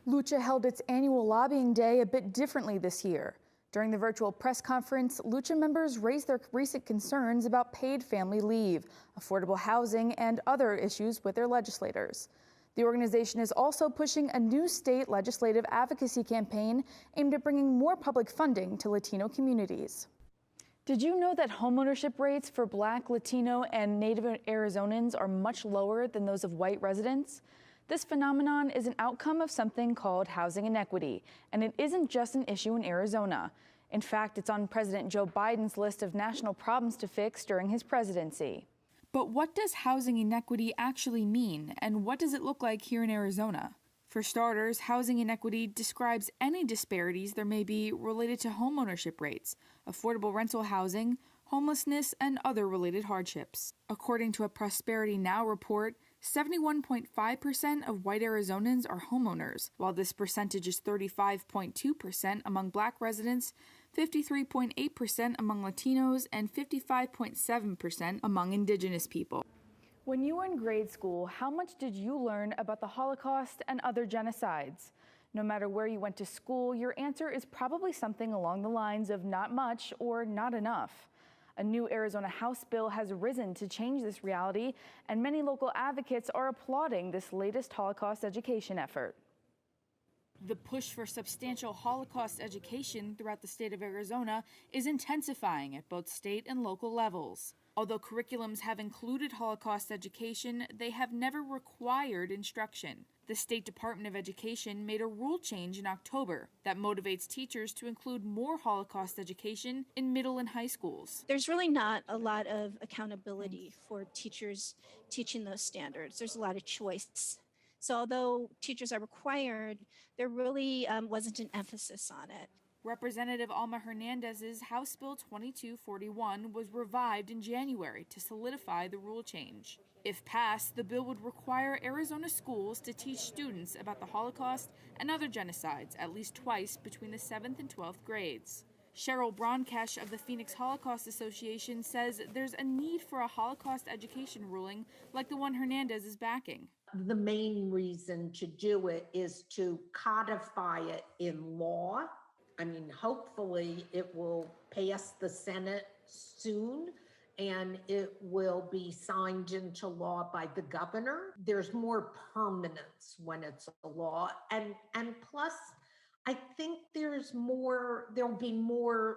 Lucha held its annual lobbying day a bit differently this year. During the virtual press conference, Lucha members raised their recent concerns about paid family leave, affordable housing, and other issues with their legislators. The organization is also pushing a new state legislative advocacy campaign aimed at bringing more public funding to Latino communities. Did you know that homeownership rates for Black, Latino, and Native Arizonans are much lower than those of white residents? This phenomenon is an outcome of something called housing inequity, and it isn't just an issue in Arizona. In fact, it's on President Joe Biden's list of national problems to fix during his presidency. But what does housing inequity actually mean, and what does it look like here in Arizona? For starters, housing inequity describes any disparities there may be related to homeownership rates, affordable rental housing, homelessness, and other related hardships. According to a Prosperity Now report, 71.5% of white Arizonans are homeowners, while this percentage is 35.2% among Black residents, 53.8% among Latinos, and 55.7% among Indigenous people. When you were in grade school, how much did you learn about the Holocaust and other genocides? No matter where you went to school, your answer is probably something along the lines of not much or not enough. A new Arizona House bill has risen to change this reality, and many local advocates are applauding this latest Holocaust education effort. The push for substantial Holocaust education throughout the state of Arizona is intensifying at both state and local levels. Although curriculums have included Holocaust education, they have never required instruction. The State Department of Education made a rule change in October that motivates teachers to include more Holocaust education in middle and high schools. There's really not a lot of accountability for teachers teaching those standards. There's a lot of choice. So although teachers are required, there really wasn't an emphasis on it. Representative Alma Hernandez's House Bill 2241 was revived in January to solidify the rule change. If passed, the bill would require Arizona schools to teach students about the Holocaust and other genocides at least twice between the 7th and 12th grades. Cheryl Bronkesh of the Phoenix Holocaust Association says there's a need for a Holocaust education ruling like the one Hernandez is backing. The main reason to do it is to codify it in law. I mean, hopefully it will pass the Senate soon and it will be signed into law by the governor. There's more permanence when it's a law. And plus, I think there'll be more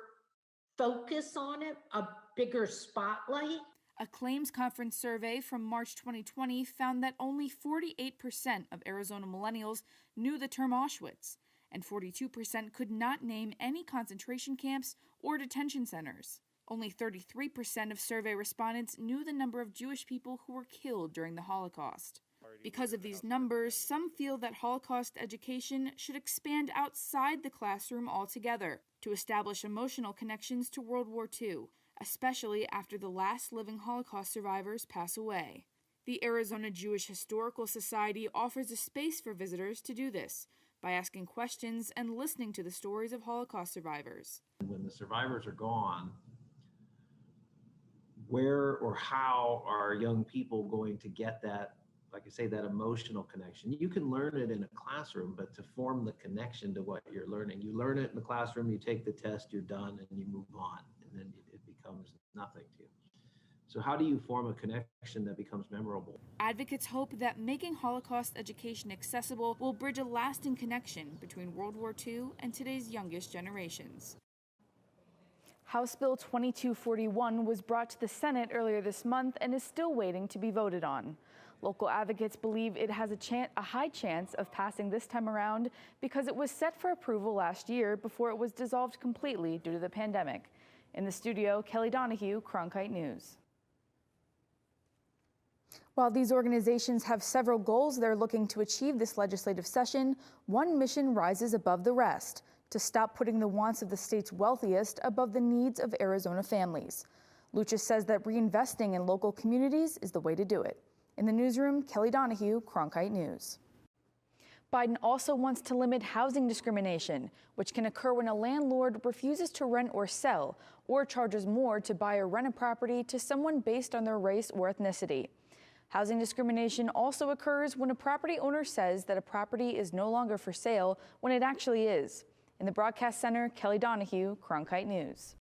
focus on it, a bigger spotlight. A claims conference survey from March 2020 found that only 48% of Arizona millennials knew the term Auschwitz, and 42% could not name any concentration camps or detention centers. Only 33% of survey respondents knew the number of Jewish people who were killed during the Holocaust. Because of these numbers, some feel that Holocaust education should expand outside the classroom altogether to establish emotional connections to World War II, especially after the last living Holocaust survivors pass away. The Arizona Jewish Historical Society offers a space for visitors to do this by asking questions and listening to the stories of Holocaust survivors. When the survivors are gone, where or how are young people going to get that, like I say, that emotional connection? You can learn it in a classroom, but to form the connection to what you're learning, you learn it in the classroom, you take the test, you're done, and you move on, and then it becomes nothing to you. So how do you form a connection that becomes memorable? Advocates hope that making Holocaust education accessible will bridge a lasting connection between World War II and today's youngest generations. House Bill 2241 was brought to the Senate earlier this month and is still waiting to be voted on. Local advocates believe it has a high chance of passing this time around because it was set for approval last year before it was dissolved completely due to the pandemic. In the studio, Kelly Donahue, Cronkite News. While these organizations have several goals they're looking to achieve this legislative session, one mission rises above the rest: to stop putting the wants of the state's wealthiest above the needs of Arizona families. Lucha says that reinvesting in local communities is the way to do it. In the newsroom, Kelly Donahue, Cronkite News. Biden also wants to limit housing discrimination, which can occur when a landlord refuses to rent or sell, or charges more to buy or rent a property to someone based on their race or ethnicity. Housing discrimination also occurs when a property owner says that a property is no longer for sale when it actually is. In the broadcast center, Kelly Donahue, Cronkite News.